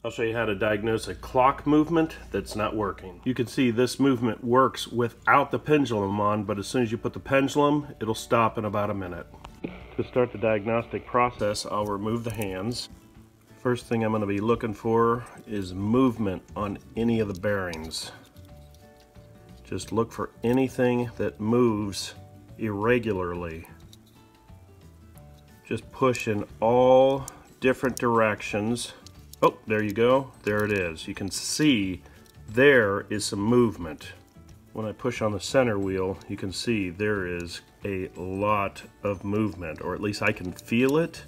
I'll show you how to diagnose a clock movement that's not working. You can see this movement works without the pendulum on, but as soon as you put the pendulum, it'll stop in about a minute. To start the diagnostic process, I'll remove the hands. First thing I'm going to be looking for is movement on any of the bearings. Just look for anything that moves irregularly. Just push in all different directions. Oh, there you go. There it is. You can see there is some movement. When I push on the center wheel, you can see there is a lot of movement, or at least I can feel it.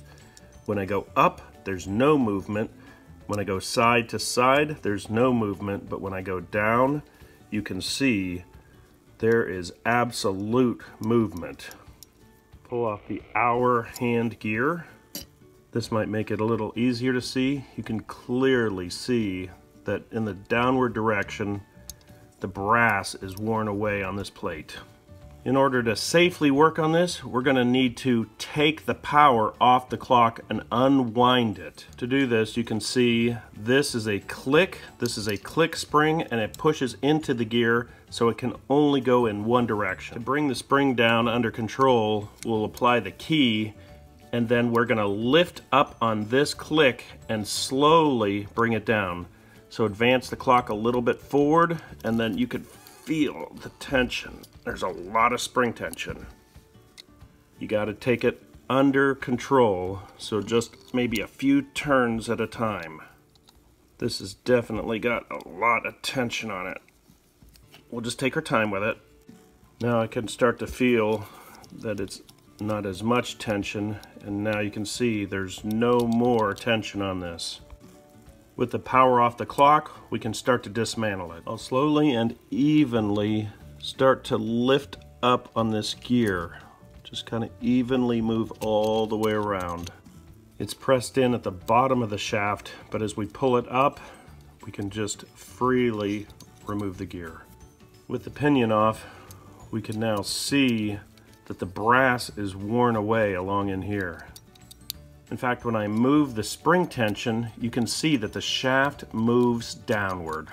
When I go up, there's no movement. When I go side to side, there's no movement, but when I go down, you can see there is absolute movement. Pull off the hour hand gear. This might make it a little easier to see. You can clearly see that in the downward direction, the brass is worn away on this plate. In order to safely work on this, we're going to need to take the power off the clock and unwind it. To do this, you can see this is a click spring, and it pushes into the gear so it can only go in one direction. To bring the spring down under control, we'll apply the key, and then we're going to lift up on this click and slowly bring it down. So advance the clock a little bit forward, and then you can feel the tension. There's a lot of spring tension. You got to take it under control, so just maybe a few turns at a time. This has definitely got a lot of tension on it. We'll just take our time with it. Now I can start to feel that it's not as much tension, and now you can see there's no more tension on this. With the power off the clock, we can start to dismantle it. I'll slowly and evenly start to lift up on this gear. Just kind of evenly move all the way around. It's pressed in at the bottom of the shaft, but as we pull it up, we can just freely remove the gear. With the pinion off, we can now see that the brass is worn away along in here. In fact, when I move the spring tension, you can see that the shaft moves downward.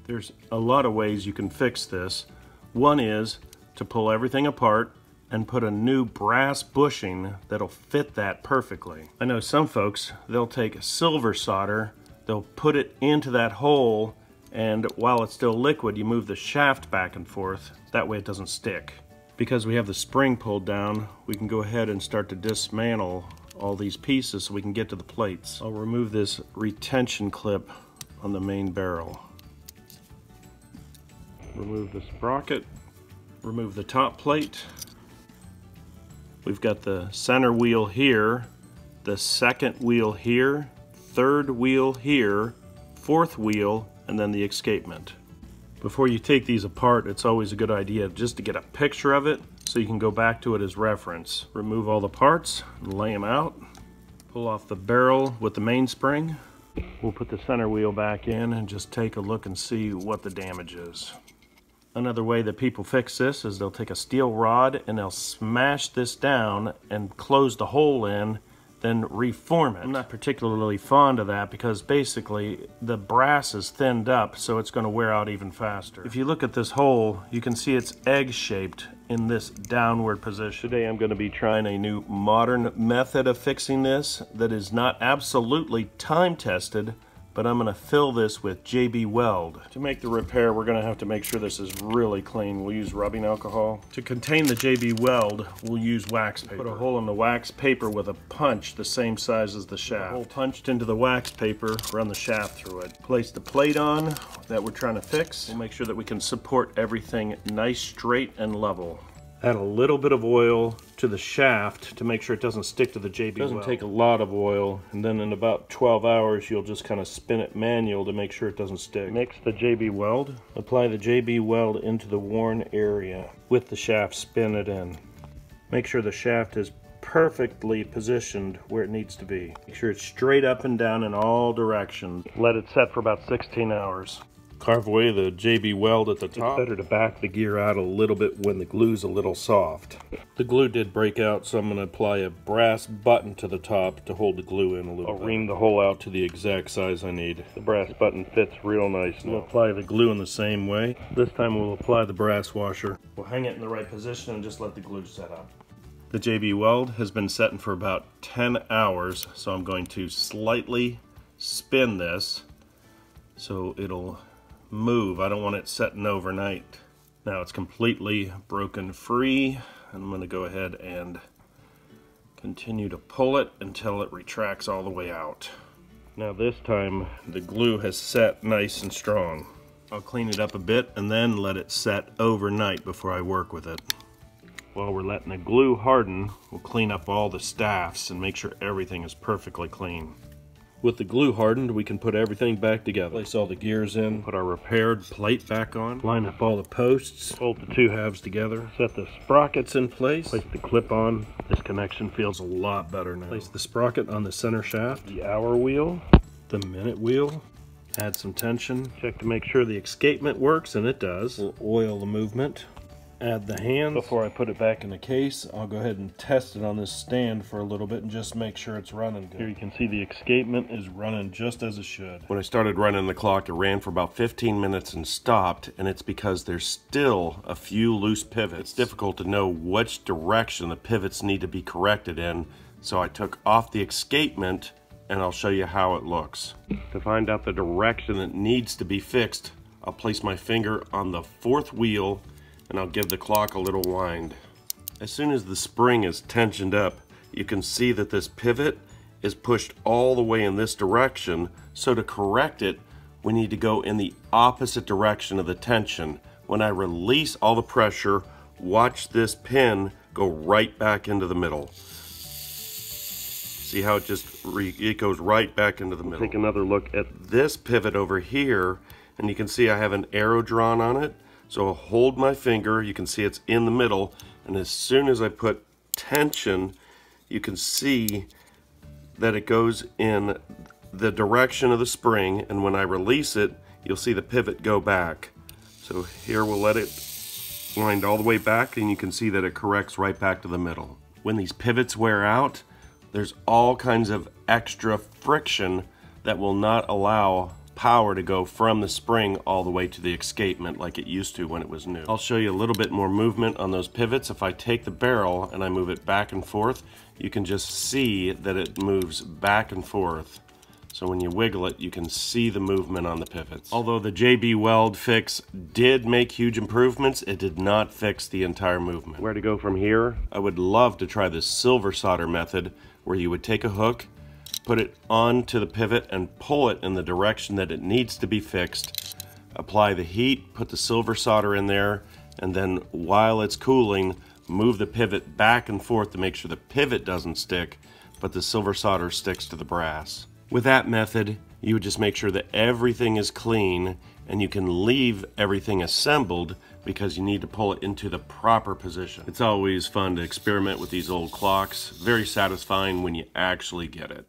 There's a lot of ways you can fix this. One is to pull everything apart and put a new brass bushing that'll fit that perfectly. I know some folks, they'll take silver solder, they'll put it into that hole, and while it's still liquid, you move the shaft back and forth. That way it doesn't stick. Because we have the spring pulled down, we can go ahead and start to dismantle all these pieces so we can get to the plates. I'll remove this retention clip on the main barrel. Remove the sprocket, remove the top plate. We've got the center wheel here, the second wheel here, third wheel here, fourth wheel, and then the escapement. Before you take these apart, it's always a good idea just to get a picture of it so you can go back to it as reference. Remove all the parts and lay them out. Pull off the barrel with the mainspring. We'll put the center wheel back in and just take a look and see what the damage is. Another way that people fix this is they'll take a steel rod and they'll smash this down and close the hole in, then reform it. I'm not particularly fond of that because basically the brass is thinned up, so it's going to wear out even faster. If you look at this hole, you can see it's egg-shaped in this downward position. Today I'm going to be trying a new modern method of fixing this that is not absolutely time-tested, but I'm going to fill this with JB WELD. To make the repair, we're going to have to make sure this is really clean. We'll use rubbing alcohol. To contain the JB WELD, we'll use wax paper. Put a hole in the wax paper with a punch the same size as the shaft. The hole punched into the wax paper, run the shaft through it. Place the plate on that we're trying to fix. We'll make sure that we can support everything nice, straight, and level. Add a little bit of oil to the shaft to make sure it doesn't stick to the JB WELD. It doesn't take a lot of oil, and then in about 12 hours you'll just kind of spin it manual to make sure it doesn't stick. Mix the JB WELD. Apply the JB WELD into the worn area. With the shaft, spin it in. Make sure the shaft is perfectly positioned where it needs to be. Make sure it's straight up and down in all directions. Let it set for about 16 hours. Carve away the JB Weld at the top. It's better to back the gear out a little bit when the glue's a little soft. The glue did break out, so I'm going to apply a brass button to the top to hold the glue in a little bit. I'll ream the hole out to the exact size I need. The brass button fits real nice now. We'll apply the glue in the same way. This time we'll apply the brass washer. We'll hang it in the right position and just let the glue set up. The JB Weld has been setting for about 10 hours, so I'm going to slightly spin this so it'll move. I don't want it setting overnight. Now it's completely broken free, and I'm going to go ahead and continue to pull it until it retracts all the way out. Now this time the glue has set nice and strong. I'll clean it up a bit and then let it set overnight before I work with it. While we're letting the glue harden, we'll clean up all the staffs and make sure everything is perfectly clean. With the glue hardened, we can put everything back together. Place all the gears in, put our repaired plate back on, line up all the posts, bolt the two halves together, set the sprockets in place, place the clip on. This connection feels a lot better now. Place the sprocket on the center shaft, the hour wheel, the minute wheel, add some tension, check to make sure the escapement works, and it does. We'll oil the movement. Add the hands. Before I put it back in the case, I'll go ahead and test it on this stand for a little bit and just make sure it's running good. Here you can see the escapement is running just as it should. When I started running the clock, it ran for about 15 minutes and stopped, and it's because there's still a few loose pivots. It's difficult to know which direction the pivots need to be corrected in, so I took off the escapement and I'll show you how it looks. To find out the direction that needs to be fixed, I'll place my finger on the fourth wheel and I'll give the clock a little wind. As soon as the spring is tensioned up, you can see that this pivot is pushed all the way in this direction, so to correct it, we need to go in the opposite direction of the tension. When I release all the pressure, watch this pin go right back into the middle. See how it goes right back into the middle. Take another look at this pivot over here, and you can see I have an arrow drawn on it. So I'll hold my finger, you can see it's in the middle, and as soon as I put tension, you can see that it goes in the direction of the spring, and when I release it, you'll see the pivot go back. So here we'll let it wind all the way back, and you can see that it corrects right back to the middle. When these pivots wear out, there's all kinds of extra friction that will not allow power to go from the spring all the way to the escapement like it used to when it was new. I'll show you a little bit more movement on those pivots. If I take the barrel and I move it back and forth, you can just see that it moves back and forth. So when you wiggle it, you can see the movement on the pivots. Although the JB Weld fix did make huge improvements, it did not fix the entire movement. Where to go from here? I would love to try this silver solder method where you would take a hook, put it onto the pivot and pull it in the direction that it needs to be fixed. Apply the heat, put the silver solder in there, and then while it's cooling, move the pivot back and forth to make sure the pivot doesn't stick, but the silver solder sticks to the brass. With that method, you would just make sure that everything is clean, and you can leave everything assembled because you need to pull it into the proper position. It's always fun to experiment with these old clocks. Very satisfying when you actually get it.